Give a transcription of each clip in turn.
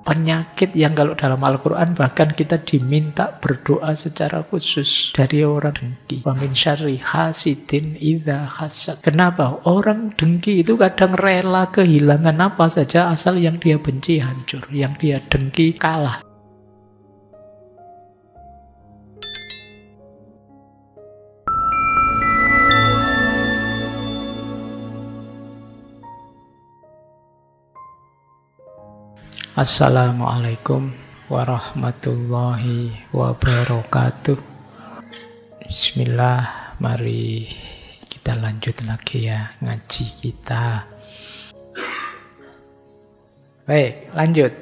penyakit yang kalau dalam Al-Quran bahkan kita diminta berdoa secara khusus dari orang dengki. Wa min syarri hasidin idza hasad. Kenapa? Orang dengki itu kadang rela kehilangan apa saja asal yang dia benci hancur, yang dia dengki kalah. Assalamualaikum warahmatullahi wabarakatuh. Bismillah, mari kita lanjut lagi ya ngaji kita. Baik, lanjut.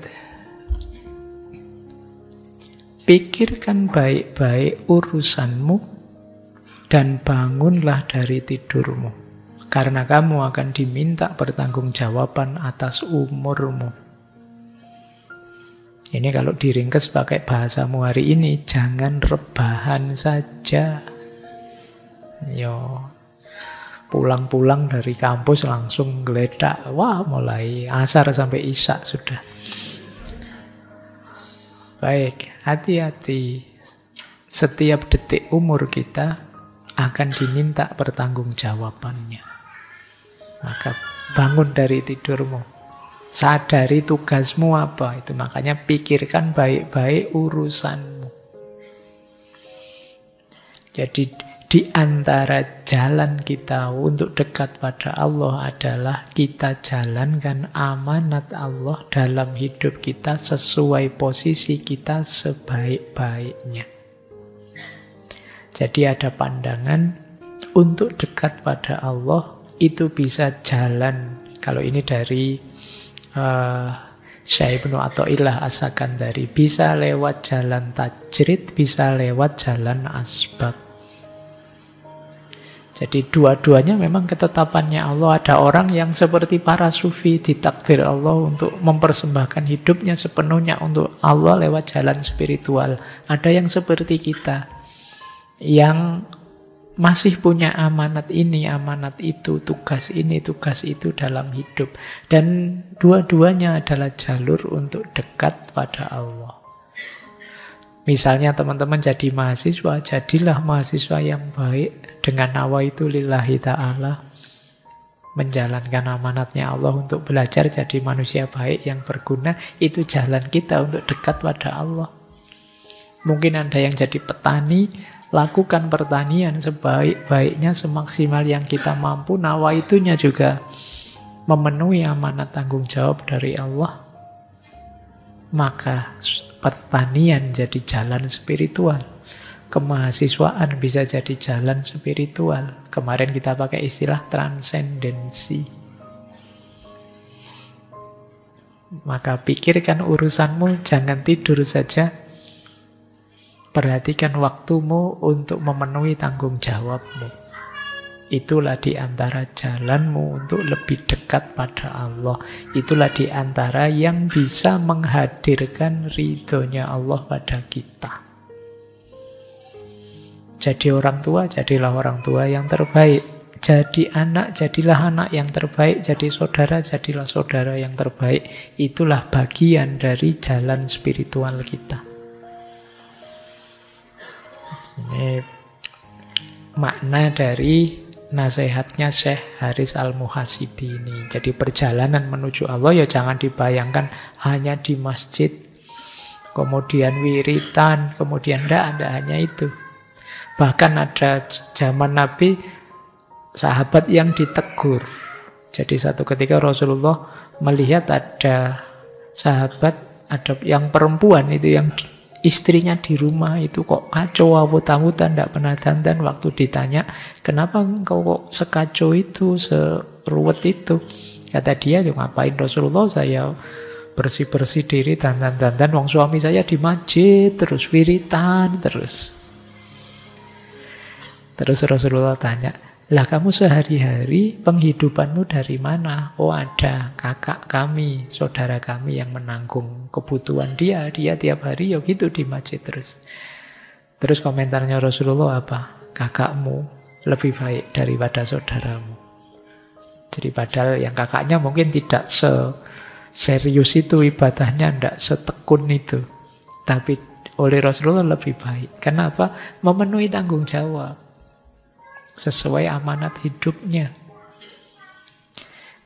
Pikirkan baik-baik urusanmu dan bangunlah dari tidurmu, karena kamu akan diminta pertanggungjawaban atas umurmu. Ini kalau diringkes pakai bahasamu hari ini, jangan rebahan saja. Yo, pulang-pulang dari kampus langsung geledak. Wah, mulai asar sampai isya sudah. Baik, hati-hati. Setiap detik umur kita akan diminta pertanggungjawabannya. Maka bangun dari tidurmu. Sadari tugasmu apa. Itu makanya pikirkan baik-baik urusanmu. Jadi di antara jalan kita untuk dekat pada Allah adalah kita jalankan amanat Allah dalam hidup kita sesuai posisi kita sebaik-baiknya. Jadi ada pandangan untuk dekat pada Allah itu bisa jalan. Kalau ini dari Syekh Ibnu Athaillah As-Sakandari, bisa lewat jalan tajrid, bisa lewat jalan asbab. Jadi dua-duanya memang ketetapannya Allah. Ada orang yang seperti para sufi, ditakdir Allah untuk mempersembahkan hidupnya sepenuhnya untuk Allah lewat jalan spiritual. Ada yang seperti kita, yang masih punya amanat ini, amanat itu, tugas ini, tugas itu dalam hidup. Dan dua-duanya adalah jalur untuk dekat pada Allah. Misalnya teman-teman jadi mahasiswa, jadilah mahasiswa yang baik dengan nawaitu lillahi ta'ala. Menjalankan amanatnya Allah untuk belajar jadi manusia baik yang berguna. Itu jalan kita untuk dekat pada Allah. Mungkin ada yang jadi petani, lakukan pertanian sebaik-baiknya, semaksimal yang kita mampu. Nawaitunya juga memenuhi amanat tanggung jawab dari Allah. Maka pertanian jadi jalan spiritual. Kemahasiswaan bisa jadi jalan spiritual. Kemarin kita pakai istilah transendensi. Maka pikirkan urusanmu, jangan tidur saja. Perhatikan waktumu untuk memenuhi tanggung jawabmu. Itulah di antara jalanmu untuk lebih dekat pada Allah. Itulah di antara yang bisa menghadirkan ridhonya Allah pada kita. Jadi orang tua, jadilah orang tua yang terbaik. Jadi anak, jadilah anak yang terbaik. Jadi saudara, jadilah saudara yang terbaik. Itulah bagian dari jalan spiritual kita. Ini makna dari nasihatnya Syekh Haris Al-Muhasibi ini. Jadi perjalanan menuju Allah ya jangan dibayangkan hanya di masjid, kemudian wiritan, kemudian tidak hanya itu. Bahkan ada zaman Nabi sahabat yang ditegur. Jadi satu ketika Rasulullah melihat ada sahabat, ada yang perempuan itu yang istrinya di rumah itu kok kacau, awut-awutan, tidak pernah dandan. Waktu ditanya, kenapa engkau kok sekacau itu, seruwet itu? Kata dia, ngapain Rasulullah, saya bersih-bersih diri, dandan-dandan, wong suami saya di masjid, terus wiritan, terus Rasulullah tanya, lah kamu sehari-hari penghidupanmu dari mana? Oh ada kakak kami, saudara kami yang menanggung kebutuhan dia tiap hari ya gitu di masjid terus. Terus komentarnya Rasulullah apa? Kakakmu lebih baik daripada saudaramu. Jadi padahal yang kakaknya mungkin tidak serius itu ibadahnya, tidak setekun itu. Tapi oleh Rasulullah lebih baik. Kenapa? Memenuhi tanggung jawab. Sesuai amanat hidupnya.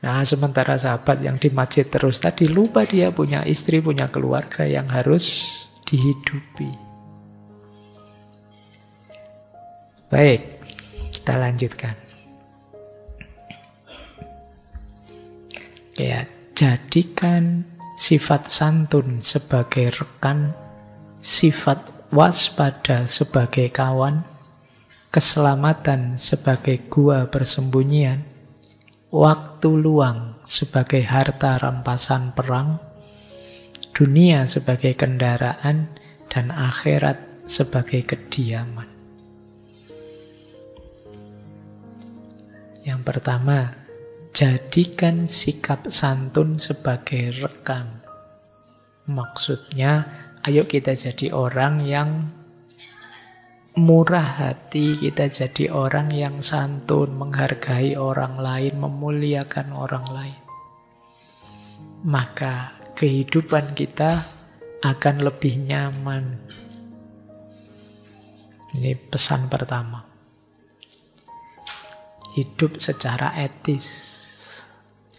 Nah, sementara sahabat yang di masjid terus tadi lupa dia punya istri, punya keluarga yang harus dihidupi. Baik, kita lanjutkan. Ya, jadikan sifat santun sebagai rekan, sifat waspada sebagai kawan, keselamatan sebagai gua persembunyian, waktu luang sebagai harta rampasan perang, dunia sebagai kendaraan, dan akhirat sebagai kediaman. Yang pertama, jadikan sikap santun sebagai rekan. Maksudnya, ayo kita jadi orang yang murah hati, kita jadi orang yang santun, menghargai orang lain, memuliakan orang lain. Maka kehidupan kita akan lebih nyaman. Ini pesan pertama. Hidup secara etis.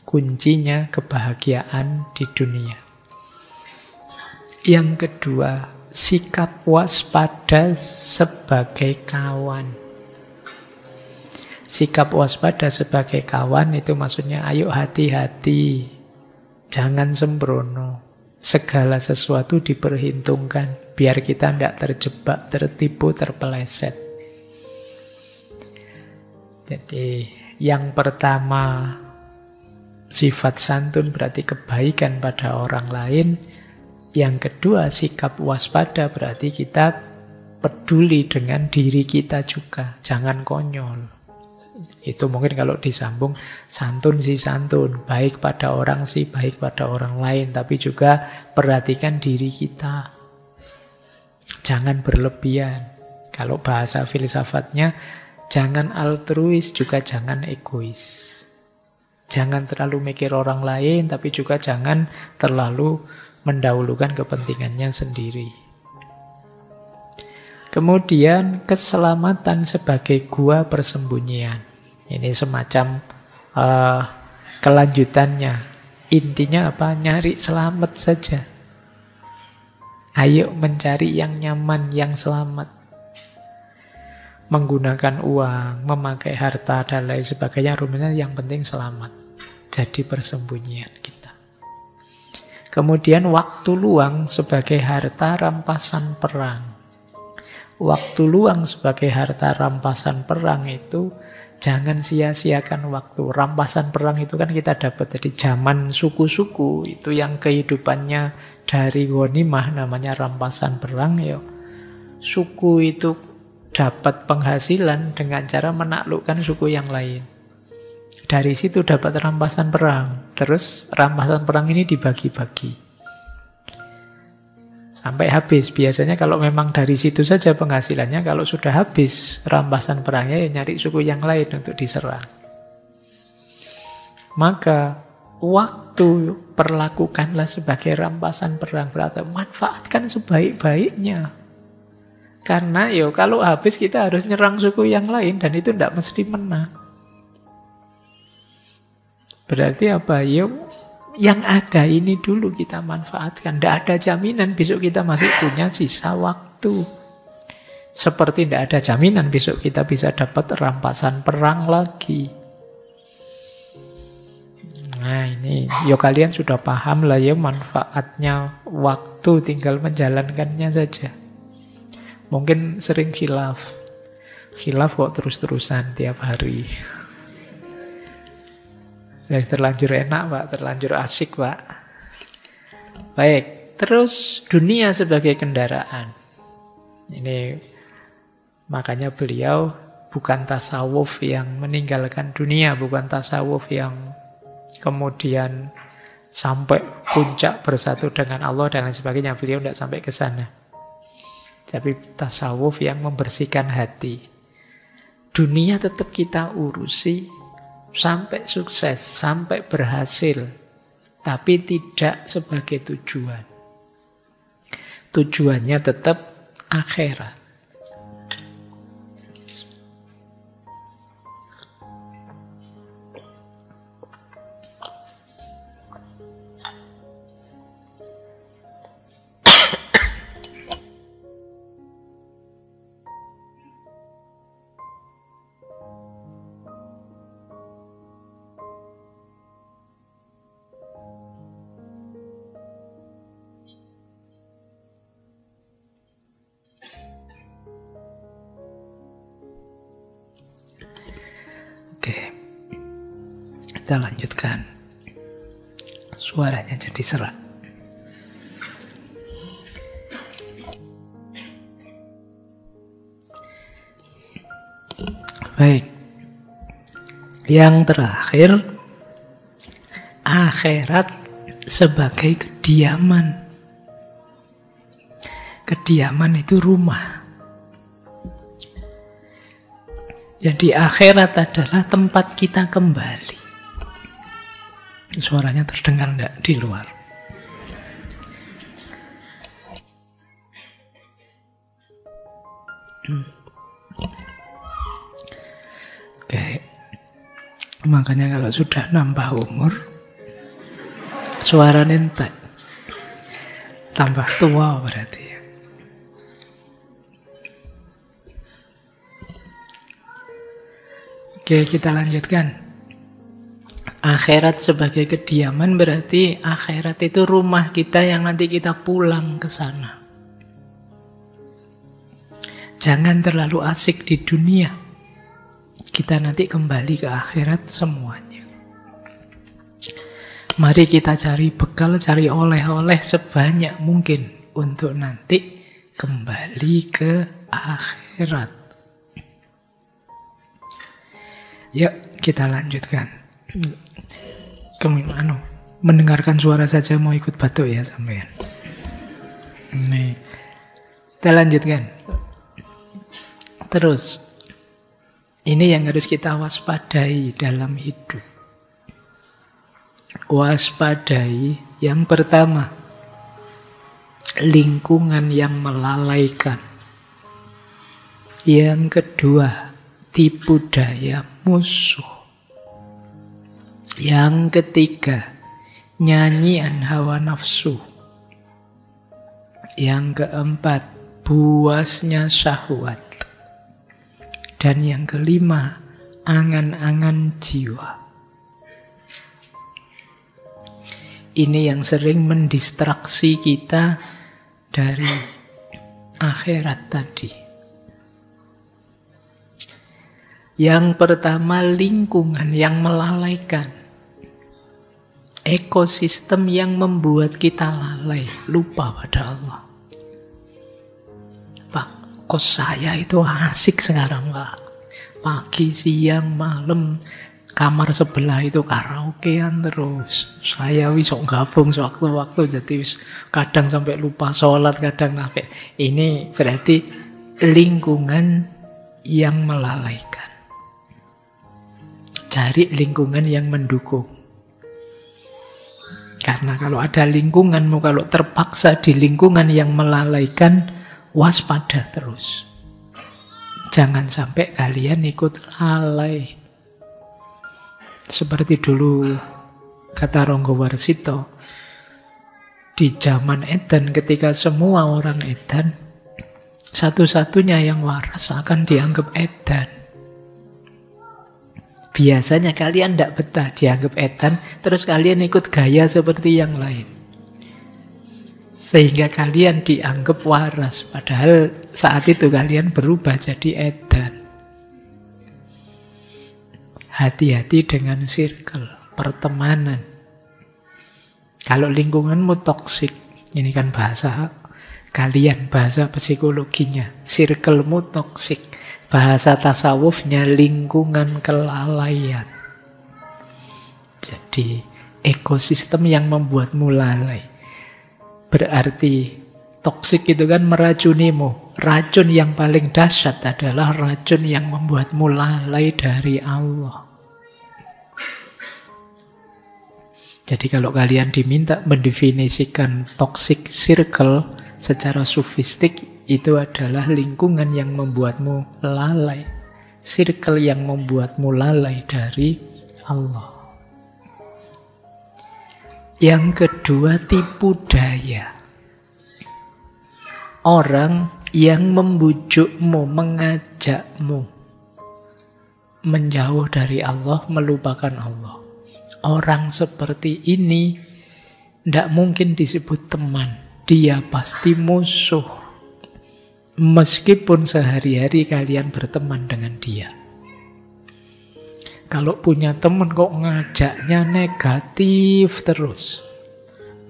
Kuncinya kebahagiaan di dunia. Yang kedua, sikap waspada sebagai kawan. Sikap waspada sebagai kawan itu maksudnya ayo hati-hati. Jangan sembrono. Segala sesuatu diperhitungkan. Biar kita tidak terjebak, tertipu, terpeleset. Jadi yang pertama, sifat santun berarti kebaikan pada orang lain. Yang kedua, sikap waspada berarti kita peduli dengan diri kita juga. Jangan konyol. Itu mungkin kalau disambung, santun sih santun. Baik pada orang sih, baik pada orang lain. Tapi juga perhatikan diri kita. Jangan berlebihan. Kalau bahasa filsafatnya, jangan altruis, juga jangan egois. Jangan terlalu mikir orang lain, tapi juga jangan terlalu mendahulukan kepentingannya sendiri. Kemudian keselamatan sebagai gua persembunyian. Ini semacam kelanjutannya. Intinya apa? Nyari selamat saja. Ayo mencari yang nyaman, yang selamat. Menggunakan uang, memakai harta, dan lain sebagainya. Rumusnya yang penting selamat. Jadi persembunyian kita. Kemudian waktu luang sebagai harta rampasan perang. Waktu luang sebagai harta rampasan perang itu jangan sia-siakan waktu. Rampasan perang itu kan kita dapat dari zaman suku-suku. Itu yang kehidupannya dari ghanimah namanya rampasan perang. Ya. Suku itu dapat penghasilan dengan cara menaklukkan suku yang lain. Dari situ dapat rampasan perang. Terus rampasan perang ini dibagi-bagi. Sampai habis. Biasanya kalau memang dari situ saja penghasilannya, kalau sudah habis rampasan perangnya, ya nyari suku yang lain untuk diserang. Maka waktu perlakukanlah sebagai rampasan perang. Berarti manfaatkan sebaik-baiknya. Karena kalau habis kita harus nyerang suku yang lain dan itu tidak mesti menang. Berarti apa? Yang ada ini dulu kita manfaatkan. Tidak ada jaminan besok kita masih punya sisa waktu. Seperti tidak ada jaminan besok kita bisa dapat rampasan perang lagi. Nah ini, kalian sudah paham lah manfaatnya waktu, tinggal menjalankannya saja. Mungkin sering khilaf. Khilaf kok terus-terusan tiap hari. Terlanjur enak Pak, terlanjur asik Pak. Baik, terus dunia sebagai kendaraan. Ini makanya beliau bukan tasawuf yang meninggalkan dunia, bukan tasawuf yang kemudian sampai puncak bersatu dengan Allah dan lain sebagainya. Beliau tidak sampai ke sana. Tapi tasawuf yang membersihkan hati. Dunia tetap kita urusi sampai sukses, sampai berhasil. tapi tidak sebagai tujuan. Tujuannya tetap akhirat. Oke, kita lanjutkan. Suaranya jadi serak. Baik. Yang terakhir, akhirat sebagai kediaman. Kediaman itu rumah. Jadi akhirat adalah tempat kita kembali. Suaranya terdengar enggak di luar? Oke. Makanya kalau sudah nambah umur, suara entek. Tambah tua berarti ya. Oke, kita lanjutkan. Akhirat sebagai kediaman berarti akhirat itu rumah kita yang nanti kita pulang ke sana. Jangan terlalu asik di dunia. Kita nanti kembali ke akhirat semuanya. Mari kita cari bekal, cari oleh-oleh sebanyak mungkin untuk nanti kembali ke akhirat. Yuk, kita lanjutkan. Mendengarkan suara saja mau ikut batuk ya sampean. Nih, kita lanjutkan. Terus, ini yang harus kita waspadai dalam hidup. Waspadai yang pertama, lingkungan yang melalaikan. Yang kedua, tipu daya musuh. Yang ketiga, nyanyian hawa nafsu. Yang keempat, buasnya syahwat. Dan yang kelima, angan-angan jiwa. Ini yang sering mendistraksi kita dari akhirat tadi. Yang pertama, lingkungan yang melalaikan. Ekosistem yang membuat kita lalai, lupa pada Allah. Pak, kos saya itu asik sekarang, Pak. Pagi, siang, malam, kamar sebelah itu karaokean terus. Saya wisok gabung sewaktu-waktu, jadi kadang sampai lupa sholat, kadang sampai. Ini berarti lingkungan yang melalaikan. Cari lingkungan yang mendukung. Karena kalau ada lingkunganmu, kalau terpaksa di lingkungan yang melalaikan, waspada terus. Jangan sampai kalian ikut lalai. Seperti dulu kata Ronggo Warsito, di zaman Edan ketika semua orang Edan, satu-satunya yang waras akan dianggap Edan. Biasanya kalian tidak betah dianggap edan, terus kalian ikut gaya seperti yang lain. Sehingga kalian dianggap waras, padahal saat itu kalian berubah jadi edan. Hati-hati dengan circle, pertemanan. Kalau lingkunganmu toksik, ini kan bahasa kalian, bahasa psikologinya, circlemu toksik. Bahasa tasawufnya lingkungan kelalaian. Jadi ekosistem yang membuatmu lalai. Berarti toksik itu kan meracunimu. Racun yang paling dahsyat adalah racun yang membuatmu lalai dari Allah. Jadi kalau kalian diminta mendefinisikan toxic circle secara sufistik, itu adalah lingkungan yang membuatmu lalai. Circle yang membuatmu lalai dari Allah. Yang kedua, tipu daya. Orang yang membujukmu, mengajakmu menjauh dari Allah, melupakan Allah. Orang seperti ini tidak mungkin disebut teman. Dia pasti musuh. Meskipun sehari-hari kalian berteman dengan dia. Kalau punya teman kok ngajaknya negatif terus,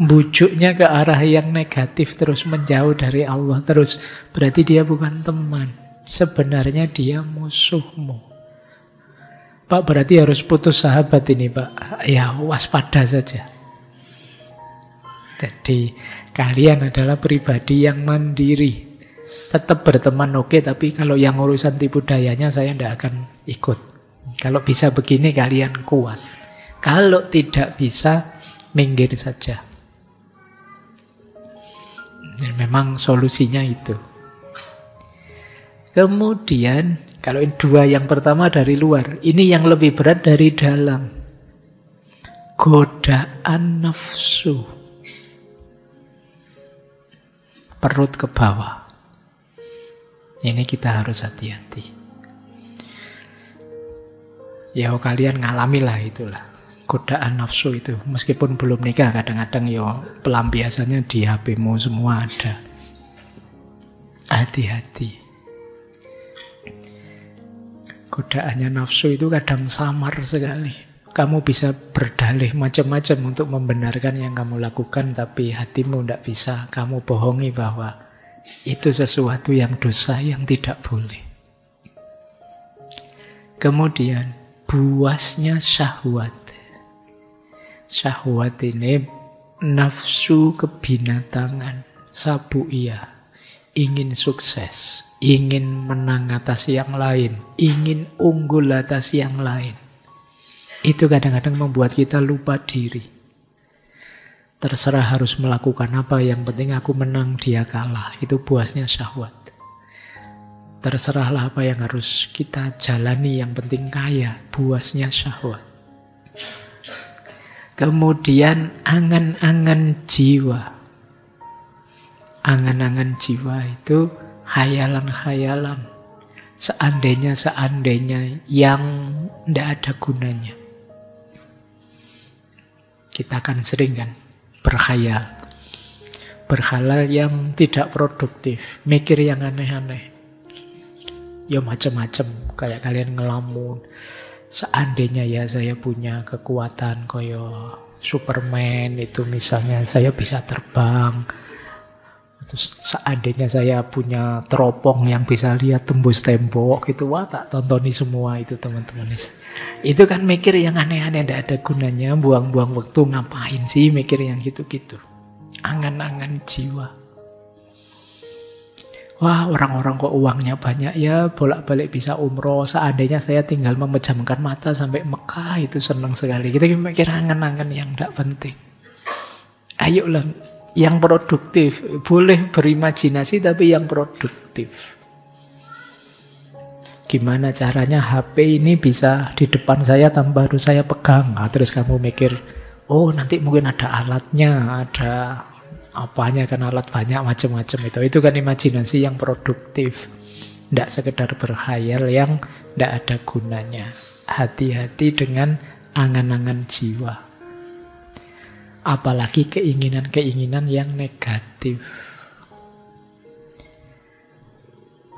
bujuknya ke arah yang negatif terus, menjauh dari Allah terus, berarti dia bukan teman. Sebenarnya dia musuhmu. Pak, berarti harus putus sahabat ini, Pak. Ya, waspada saja. Jadi, kalian adalah pribadi yang mandiri. Tetap berteman oke, tapi kalau yang urusan tipu dayanya saya tidak akan ikut. Kalau bisa begini kalian kuat. Kalau tidak bisa, minggir saja. Memang solusinya itu. Kemudian, kalau dua yang pertama dari luar, ini yang lebih berat dari dalam. Godaan nafsu. Perut ke bawah. Ini kita harus hati-hati. Ya kalian ngalamilah itulah. Godaan nafsu itu. Meskipun belum nikah, kadang-kadang ya pelampiasannya di HP-mu semua ada. Hati-hati. Godaannya nafsu itu kadang samar sekali. Kamu bisa berdalih macam-macam untuk membenarkan yang kamu lakukan, tapi hatimu tidak bisa. Kamu bohongi bahwa itu sesuatu yang dosa, yang tidak boleh. Kemudian, buasnya syahwat. Syahwat ini nafsu kebinatangan, sabu'iyah. Ingin sukses, ingin menang atas yang lain, ingin unggul atas yang lain. Itu kadang-kadang membuat kita lupa diri. Terserah harus melakukan apa, yang penting aku menang, dia kalah. Itu buasnya syahwat. Terserahlah apa yang harus kita jalani, yang penting kaya, buasnya syahwat. Kemudian angan-angan jiwa. Angan-angan jiwa itu khayalan-khayalan. Seandainya-seandainya yang tidak ada gunanya. Kita kan sering kan berkhayal. Berkhayal yang tidak produktif. Mikir yang aneh-aneh. Ya macam-macam. Kayak kalian ngelamun. Seandainya ya saya punya kekuatan kayak Superman itu misalnya, saya bisa terbang. Terus seandainya saya punya teropong yang bisa lihat tembus tembok gitu, wah tak tontoni semua itu teman-teman. Itu kan mikir yang aneh-aneh, tidak ada gunanya, buang-buang waktu, ngapain sih mikir yang gitu-gitu. Angan-angan jiwa. Wah orang-orang kok uangnya banyak ya, bolak-balik bisa umroh, seandainya saya tinggal memejamkan mata sampai Mekah, itu senang sekali. Kita mikir angan-angan yang tidak penting. Ayolah, yang produktif. Boleh berimajinasi tapi yang produktif. Gimana caranya HP ini bisa di depan saya tanpa harus saya pegang. Nah, terus kamu mikir, oh nanti mungkin ada alatnya, ada apanya kan, alat banyak macam-macam itu. Itu kan imajinasi yang produktif. Tidak sekedar berkhayal yang tidak ada gunanya. Hati-hati dengan angan-angan jiwa. Apalagi keinginan-keinginan yang negatif.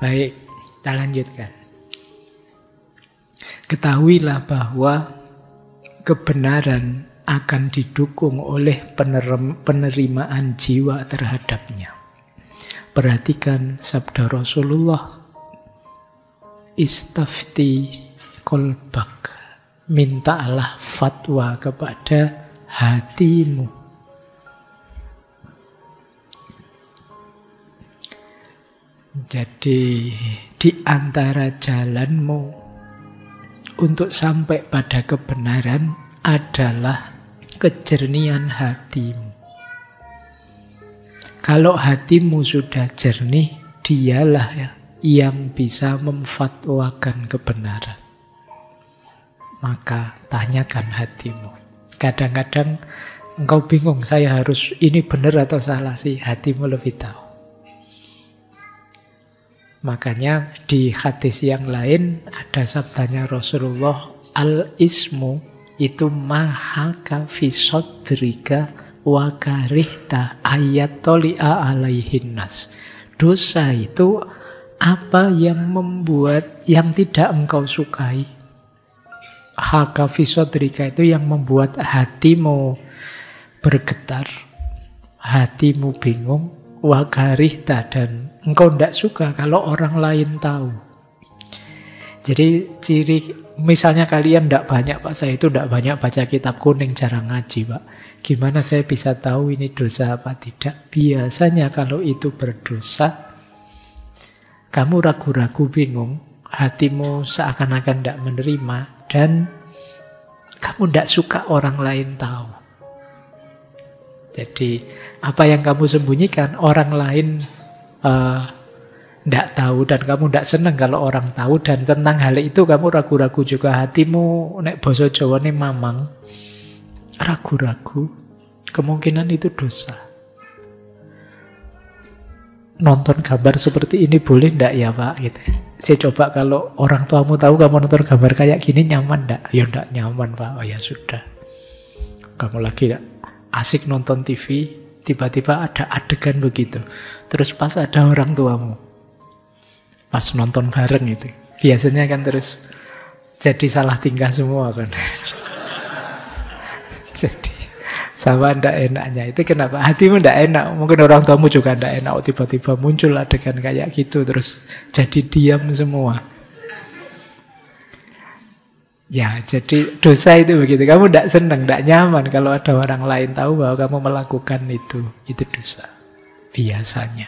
Baik, kita lanjutkan. Ketahuilah bahwa kebenaran akan didukung oleh penerimaan jiwa terhadapnya. Perhatikan sabda Rasulullah, istafti kolbak, mintalah fatwa kepada hatimu. Jadi di antara jalanmu untuk sampai pada kebenaran adalah kejernihan hatimu. Kalau hatimu sudah jernih, dialah yang bisa memfatwakan kebenaran. Maka tanyakan hatimu. Kadang-kadang engkau bingung, saya harus ini benar atau salah sih, hatimu lebih tahu. Makanya di hadis yang lain ada sabdanya Rasulullah, al-ismu itu mahaka fi sodrika wa karihta ayatoli'a alaihin nas. Dosa itu apa yang membuat, yang tidak engkau sukai. Haka fi sodrika itu yang membuat hatimu bergetar, hatimu bingung, wa karihta, dan engkau tidak suka kalau orang lain tahu. Jadi ciri, misalnya kalian tidak banyak, Pak, saya itu tidak banyak baca kitab kuning, jarang ngaji, Pak. Gimana saya bisa tahu ini dosa apa tidak? Biasanya kalau itu berdosa, kamu ragu-ragu, bingung, hatimu seakan-akan tidak menerima, dan kamu tidak suka orang lain tahu. Jadi apa yang kamu sembunyikan, orang lain tidak tahu, dan kamu tidak senang kalau orang tahu, dan tentang hal itu kamu ragu-ragu juga. Hatimu, nek basa Jawa ini mamang, ragu-ragu, kemungkinan itu dosa. Nonton gambar seperti ini boleh ndak ya, Pak? Gitu. Saya coba, kalau orang tuamu tahu kamu nonton gambar kayak gini, nyaman ndak? Ya ndak nyaman, Pak. Oh ya sudah. Kamu lagi asik nonton TV, tiba-tiba ada adegan begitu. Terus pas ada orang tuamu, pas nonton bareng itu, biasanya kan terus jadi salah tingkah semua kan. Jadi sama ndak enaknya itu, kenapa hatimu ndak enak? Mungkin orang tuamu juga ndak enak, tiba-tiba muncul adegan kayak gitu, terus jadi diam semua. Ya, jadi dosa itu begitu. Kamu ndak senang, ndak nyaman kalau ada orang lain tahu bahwa kamu melakukan itu dosa. Biasanya.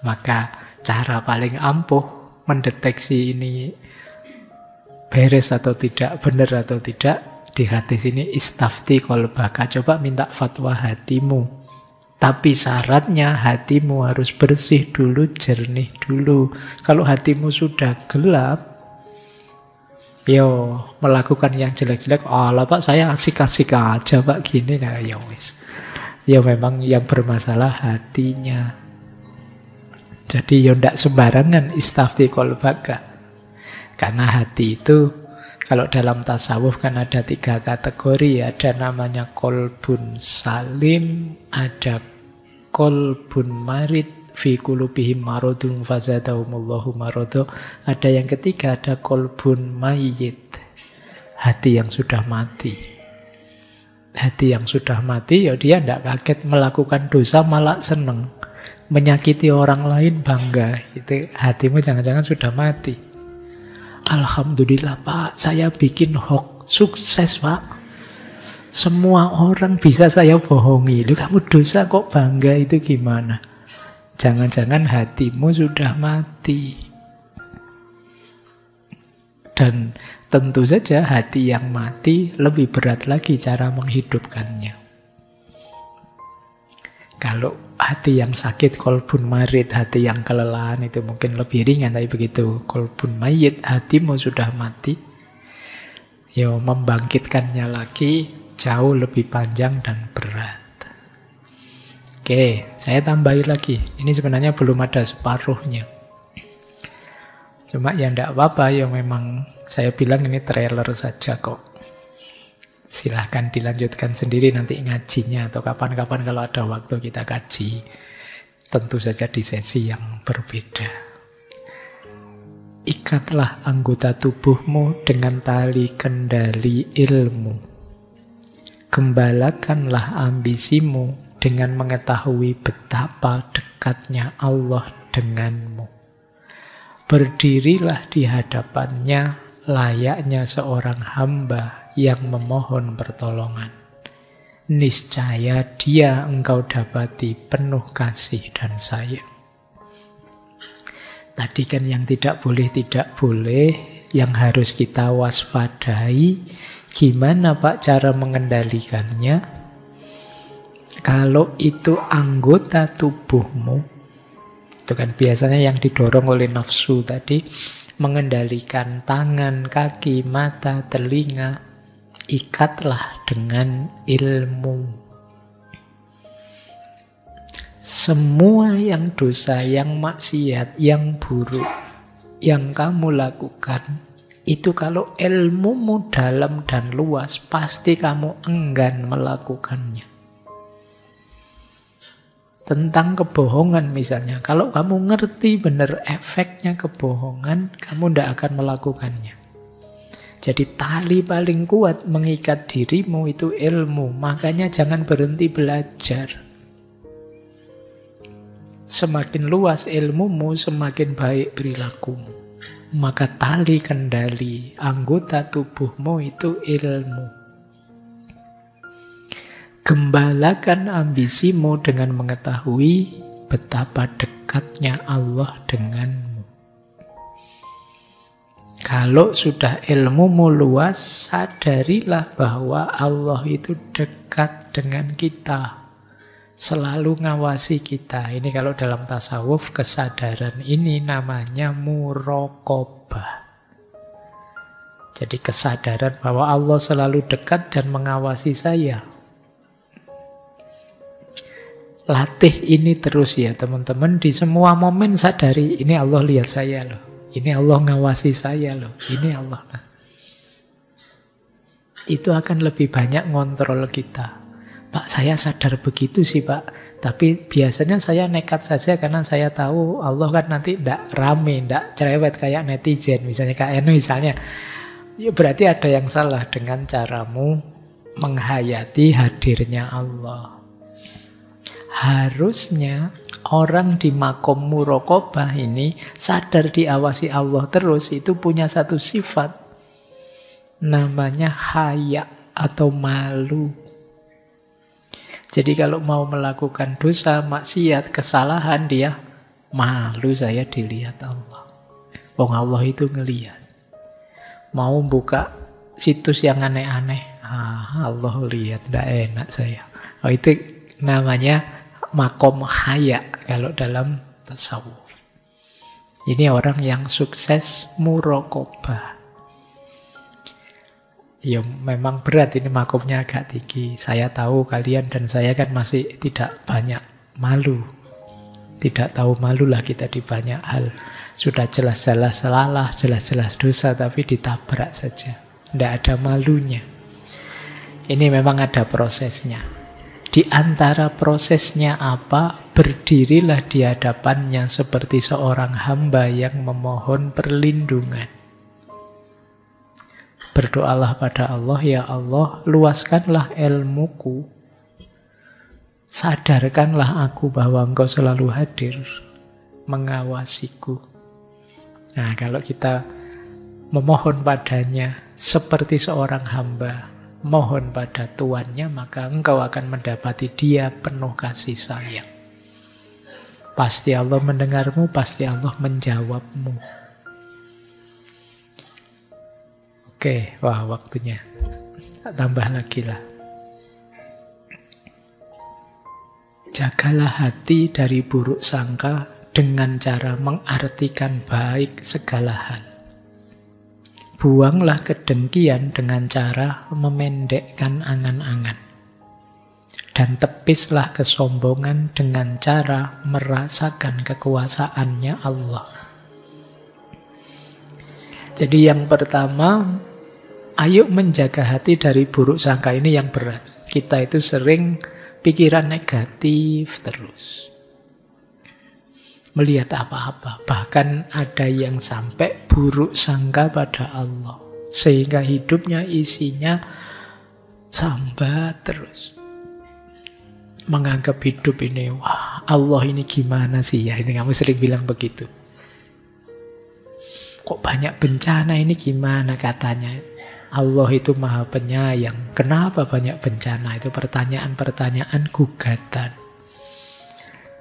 Maka cara paling ampuh mendeteksi ini beres atau tidak, benar atau tidak, di hadis ini istafti qalbaka, coba minta fatwa hatimu. Tapi syaratnya hatimu harus bersih dulu, jernih dulu. Kalau hatimu sudah gelap, yo melakukan yang jelek-jelek, lah Pak, saya asik-asik aja Pak gini, nah ya wis. Ya memang yang bermasalah hatinya. Jadi ya ndak sembarangan istafti qalbaka. Karena hati itu, kalau dalam tasawuf kan ada 3 kategori. Ada namanya kolbun salim, ada kolbun marid, fi qulubihim maradun fazadahumullahu marada. Ada yang ketiga, ada kolbun mayyit, hati yang sudah mati. Hati yang sudah mati, ya dia tidak kaget melakukan dosa, malah seneng. Menyakiti orang lain bangga. Itu hatimu jangan-jangan sudah mati. Alhamdulillah Pak, saya bikin hoax, sukses Pak. Semua orang bisa saya bohongi. Lu kamu dosa kok bangga, itu gimana? Jangan-jangan hatimu sudah mati. Dan tentu saja hati yang mati lebih berat lagi cara menghidupkannya. Kalau hati yang sakit, kolbun marid, hati yang kelelahan, itu mungkin lebih ringan. Tapi begitu kolbun mayit, hatimu sudah mati, ya membangkitkannya lagi jauh lebih panjang dan berat. Oke, saya tambahi lagi. Ini sebenarnya belum ada separuhnya. Cuma ya enggak apa-apa, ya memang saya bilang ini trailer saja kok. Silahkan dilanjutkan sendiri nanti ngajinya, atau kapan-kapan kalau ada waktu kita kaji. Tentu saja di sesi yang berbeda. Ikatlah anggota tubuhmu dengan tali kendali ilmu. Gembalakanlah ambisimu dengan mengetahui betapa dekatnya Allah denganmu. Berdirilah di hadapannya layaknya seorang hamba yang memohon pertolongan. Niscaya dia engkau dapati penuh kasih dan sayang. Tadi kan yang tidak boleh, yang harus kita waspadai, Gimana Pak cara mengendalikannya? Kalau itu anggota tubuhmu, itu kan biasanya yang didorong oleh nafsu tadi, mengendalikan tangan, kaki, mata, telinga, ikatlah dengan ilmu. Semua yang dosa, yang maksiat, yang buruk, yang kamu lakukan, itu kalau ilmumu dalam dan luas, pasti kamu enggan melakukannya. Tentang kebohongan misalnya, kalau kamu ngerti benar efeknya kebohongan, kamu tidak akan melakukannya. Jadi tali paling kuat mengikat dirimu itu ilmu, makanya jangan berhenti belajar. Semakin luas ilmumu, semakin baik perilakumu. Maka tali kendali anggota tubuhmu itu ilmu. Gembalakan ambisimu dengan mengetahui betapa dekatnya Allah denganmu. Kalau sudah ilmumu luas, sadarilah bahwa Allah itu dekat dengan kita. Selalu ngawasi kita. Ini kalau dalam tasawuf, kesadaran ini namanya muraqabah. Jadi kesadaran bahwa Allah selalu dekat dan mengawasi saya. Latih ini terus ya teman-teman. Di semua momen sadari, ini Allah lihat saya loh. Ini Allah ngawasi saya loh. Ini Allah. Itu akan lebih banyak ngontrol kita. Pak, saya sadar begitu sih Pak. Tapi biasanya saya nekat saja karena saya tahu Allah kan nanti tidak rame, tidak cerewet kayak netizen. Misalnya KN misalnya. Ya berarti ada yang salah dengan caramu menghayati hadirnya Allah. Harusnya orang di makom muraqabah ini sadar diawasi Allah terus, itu punya satu sifat. Namanya haya atau malu. Jadi kalau mau melakukan dosa, maksiat, kesalahan, dia malu saya dilihat Allah. Wong Allah itu ngelihat. Mau buka situs yang aneh-aneh, Allah lihat, tidak enak saya. Oh, itu namanya makom haya kalau dalam tasawuf. Ini orang yang sukses muraqabah. Ya memang berat, ini makomnya agak tinggi. Saya tahu kalian dan saya kan masih tidak banyak malu. Tidak tahu malulah kita di banyak hal. Sudah jelas-jelas salah, jelas-jelas dosa, tapi ditabrak saja. Tidak ada malunya. Ini memang ada prosesnya. Di antara prosesnya apa? Berdirilah di hadapannya seperti seorang hamba yang memohon perlindungan. Berdoalah pada Allah, ya Allah, luaskanlah ilmuku. Sadarkanlah aku bahwa Engkau selalu hadir, mengawasiku. Nah, kalau kita memohon padanya seperti seorang hamba, mohon pada Tuannya, maka engkau akan mendapati Dia penuh kasih sayang. Pasti Allah mendengarmu, pasti Allah menjawabmu. Oke, wah waktunya. Tambah lagi lah. Jagalah hati dari buruk sangka dengan cara mengartikan baik segala hal. Buanglah kedengkian dengan cara memendekkan angan-angan. Dan tepislah kesombongan dengan cara merasakan kekuasaannya Allah. Jadi yang pertama, ayo menjaga hati dari buruk sangka. Ini yang berat. Kita itu sering pikiran negatif terus. Melihat apa-apa. Bahkan ada yang sampai buruk sangka pada Allah. Sehingga hidupnya isinya sambat terus. Menganggap hidup ini, wah Allah ini gimana sih ya. Ini kamu sering bilang begitu. Kok banyak bencana ini gimana katanya. Allah itu maha penyayang. Kenapa banyak bencana? Itu pertanyaan-pertanyaan gugatan.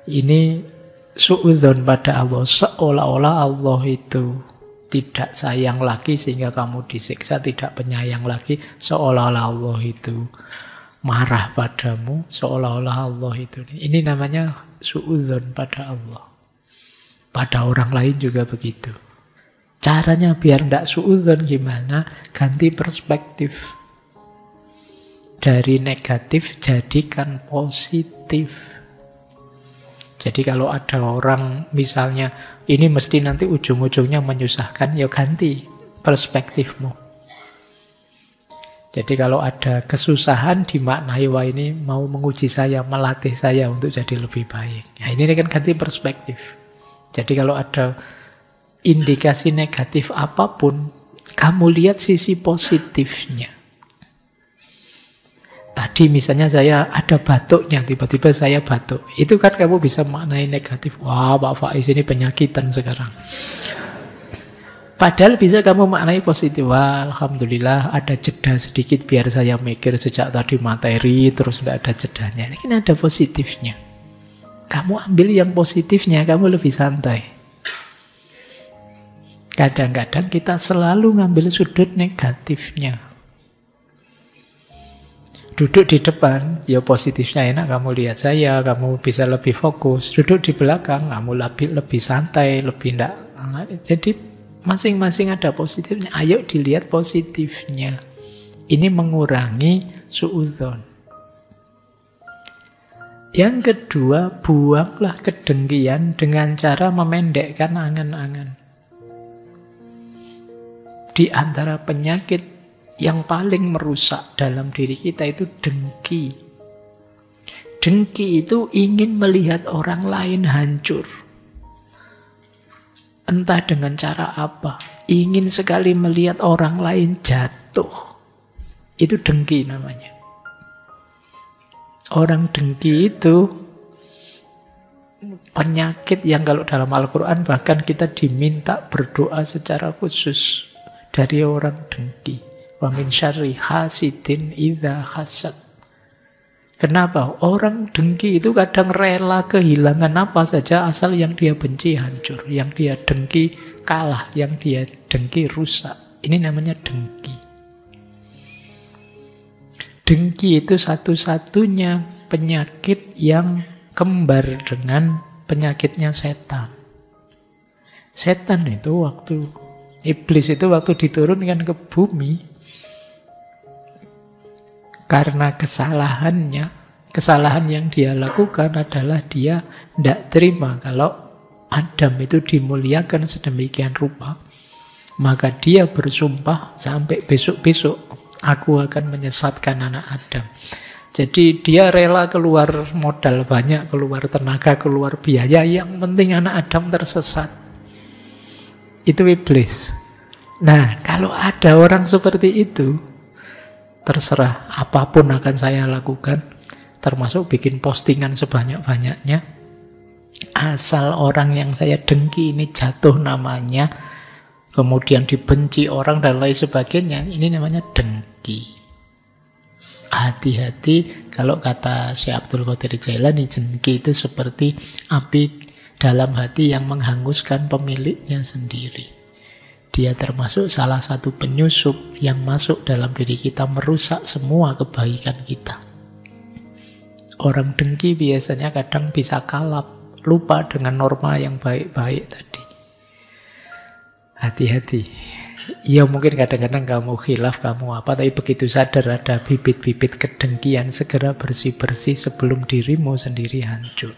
Ini suudzon pada Allah. Seolah-olah Allah itu tidak sayang lagi sehingga kamu disiksa, tidak penyayang lagi, seolah-olah Allah itu marah padamu, seolah-olah Allah itu. Ini namanya suudzon pada Allah. Pada orang lain juga begitu. Caranya biar tidak suudzon gimana? Ganti perspektif. Dari negatif jadikan positif. Jadi kalau ada orang misalnya ini mesti nanti ujung-ujungnya menyusahkan, ya ganti perspektifmu. Jadi kalau ada kesusahan dimaknai, wah ini mau menguji saya, melatih saya untuk jadi lebih baik. Nah, ini kan ganti perspektif. Jadi kalau ada indikasi negatif apapun, kamu lihat sisi positifnya. Tadi misalnya saya ada batuknya, tiba-tiba saya batuk. Itu kan kamu bisa maknai negatif. Wah, Pak Faiz ini penyakitan sekarang. Padahal bisa kamu maknai positif. Wah, alhamdulillah ada jeda sedikit biar saya mikir sejak tadi materi, terus tidak ada jedanya. Ini kan ada positifnya. Kamu ambil yang positifnya, kamu lebih santai. Kadang-kadang kita selalu ngambil sudut negatifnya. Duduk di depan, ya positifnya enak, kamu lihat saya, kamu bisa lebih fokus. Duduk di belakang, kamu lebih santai, lebih enggak. Jadi masing-masing ada positifnya. Ayo dilihat positifnya. Ini mengurangi suudzon. Yang kedua, buanglah kedengkian dengan cara memendekkan angan-angan. Di antara penyakit yang paling merusak dalam diri kita itu dengki. Dengki itu ingin melihat orang lain hancur. Entah dengan cara apa. Ingin sekali melihat orang lain jatuh. Itu dengki namanya. Orang dengki itu penyakit yang kalau dalam Al-Quran bahkan kita diminta berdoa secara khusus dari orang dengki. Wa min syarri hasidin idza hasad. Kenapa? Orang dengki itu kadang rela kehilangan apa saja asal yang dia benci hancur, yang dia dengki kalah, yang dia dengki rusak. Ini namanya dengki. Dengki itu satu-satunya penyakit yang kembar dengan penyakitnya setan. Setan itu iblis itu waktu diturunkan ke bumi, karena kesalahan yang dia lakukan adalah dia tidak terima kalau Adam itu dimuliakan sedemikian rupa. Maka dia bersumpah sampai besok-besok, aku akan menyesatkan anak Adam. Jadi dia rela keluar modal banyak, keluar tenaga, keluar biaya, yang penting anak Adam tersesat. Itu iblis. Nah, kalau ada orang seperti itu, terserah apapun akan saya lakukan, termasuk bikin postingan sebanyak-banyaknya. Asal orang yang saya dengki ini jatuh namanya, kemudian dibenci orang dan lain sebagainya, ini namanya dengki. Hati-hati, kalau kata Syekh Abdul Qadir Jailani, dengki itu seperti api dalam hati yang menghanguskan pemiliknya sendiri. Dia termasuk salah satu penyusup yang masuk dalam diri kita, merusak semua kebaikan kita. Orang dengki biasanya kadang bisa kalap, lupa dengan norma yang baik-baik tadi. Hati-hati. Ya mungkin kadang-kadang kamu khilaf, kamu apa, tapi begitu sadar ada bibit-bibit kedengkian, segera bersih-bersih sebelum dirimu sendiri hancur.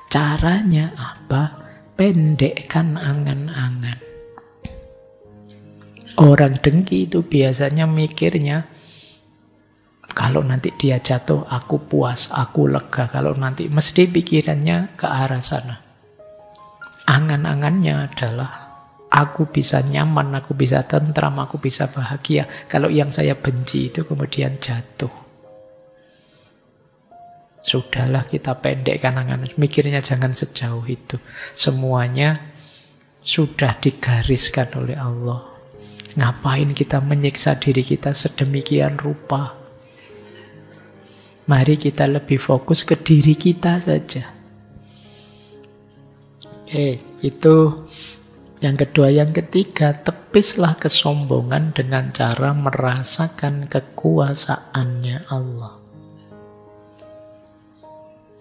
Caranya apa? Pendekkan angan-angan. Orang dengki itu biasanya mikirnya, kalau nanti dia jatuh, aku puas, aku lega. Kalau nanti mesti pikirannya ke arah sana. Angan-angannya adalah, aku bisa nyaman, aku bisa tentram, aku bisa bahagia. Kalau yang saya benci itu kemudian jatuh. Sudahlah, kita pendekkan angan. Mikirnya jangan sejauh itu. Semuanya sudah digariskan oleh Allah. Ngapain kita menyiksa diri kita sedemikian rupa? Mari kita lebih fokus ke diri kita saja. Itu Yang kedua, yang ketiga, tepislah kesombongan dengan cara merasakan kekuasaannya Allah.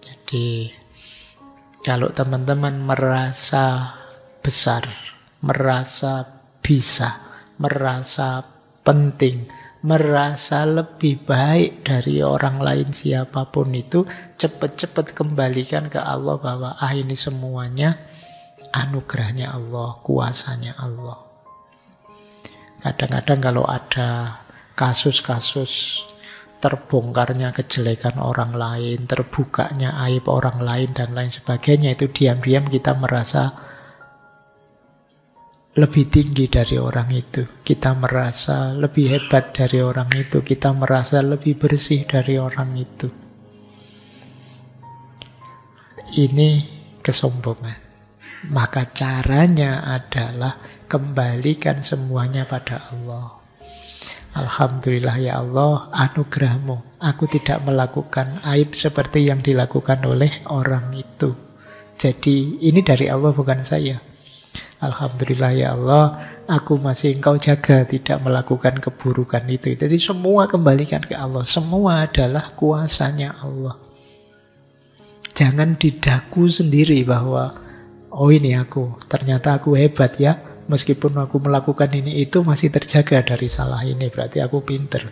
Jadi, kalau teman-teman merasa besar, merasa bisa, merasa penting, merasa lebih baik dari orang lain siapapun itu, cepat-cepat kembalikan ke Allah bahwa ini semuanya anugerahnya Allah, kuasanya Allah. Kadang-kadang kalau ada kasus-kasus terbongkarnya kejelekan orang lain, terbukanya aib orang lain dan lain sebagainya, itu diam-diam kita merasa lebih tinggi dari orang itu. Kita merasa lebih hebat dari orang itu. Kita merasa lebih bersih dari orang itu. Ini kesombongan. Maka caranya adalah kembalikan semuanya pada Allah. Alhamdulillah ya Allah, anugerahmu. Aku tidak melakukan aib seperti yang dilakukan oleh orang itu. Jadi ini dari Allah, bukan saya. Alhamdulillah ya Allah, aku masih Engkau jaga tidak melakukan keburukan itu. Jadi semua kembalikan ke Allah. Semua adalah kuasanya Allah. Jangan didaku sendiri bahwa ini aku, ternyata aku hebat ya. Meskipun aku melakukan ini itu masih terjaga dari salah ini, berarti aku pinter.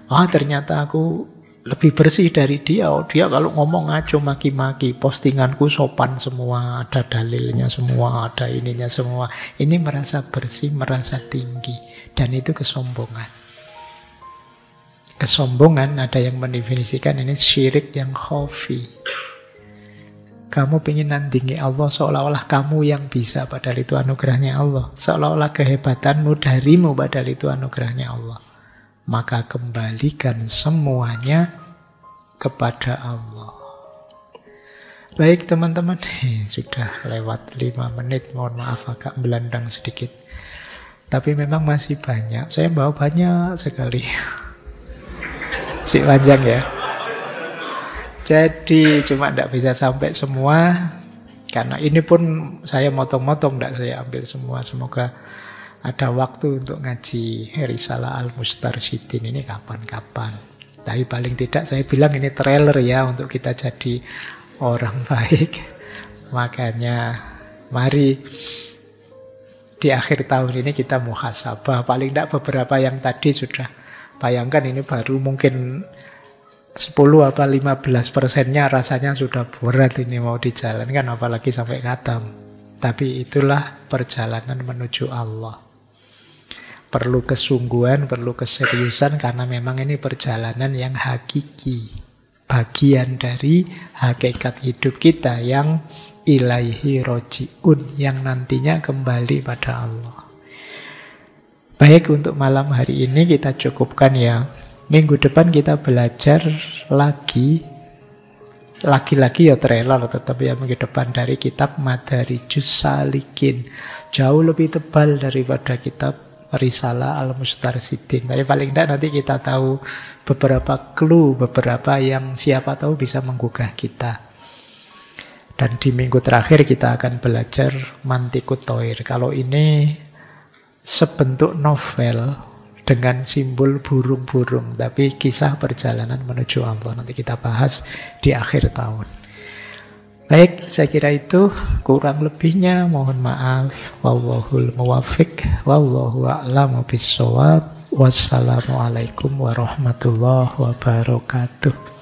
Ternyata aku lebih bersih dari dia. Dia kalau ngomong ngaco maki-maki, postinganku sopan semua, ada dalilnya semua, ada ininya semua. Ini merasa bersih, merasa tinggi. Dan itu kesombongan. Kesombongan ada yang mendefinisikan ini syirik yang khafi. Kamu ingin nandingi Allah seolah-olah kamu yang bisa, padahal itu anugerahnya Allah. Seolah-olah kehebatanmu darimu, padahal itu anugerahnya Allah. Maka kembalikan semuanya kepada Allah. Baik teman-teman, sudah lewat 5 menit. Mohon maaf agak melandang sedikit. Tapi memang masih banyak. Saya bawa banyak sekali. Si panjang ya. Jadi cuma tidak bisa sampai semua. Karena ini pun saya motong-motong, tidak saya ambil semua. Semoga ada waktu untuk ngaji Risalah Al-Mustarsyidin ini kapan-kapan. Tapi paling tidak saya bilang ini trailer ya untuk kita jadi orang baik. Makanya mari di akhir tahun ini kita muhasabah. Paling tidak beberapa yang tadi sudah. Bayangkan ini baru mungkin 10 apa 15%-nya rasanya sudah berat ini mau dijalankan, apalagi sampai khatam. Tapi itulah perjalanan menuju Allah. Perlu kesungguhan, perlu keseriusan, karena memang ini perjalanan yang hakiki. Bagian dari hakikat hidup kita yang ilaihi roji'un, yang nantinya kembali pada Allah. Baik, untuk malam hari ini kita cukupkan ya. Minggu depan kita belajar lagi ya trailer, tetapi ya minggu depan dari kitab Madarijus Salikin. Jauh lebih tebal daripada kitab Risalah Al-Mustarsyidin. Tapi paling tidak nanti kita tahu beberapa clue, beberapa yang siapa tahu bisa menggugah kita. Dan di minggu terakhir kita akan belajar Mantikut Thoir. Kalau ini sebentuk novel dengan simbol burung-burung, tapi kisah perjalanan menuju Allah. Nanti kita bahas di akhir tahun. Baik, saya kira itu. Kurang lebihnya mohon maaf. Wallahul muwaffiq, wallahu a'lamu bissawab. Wassalamualaikum warahmatullahi wabarakatuh.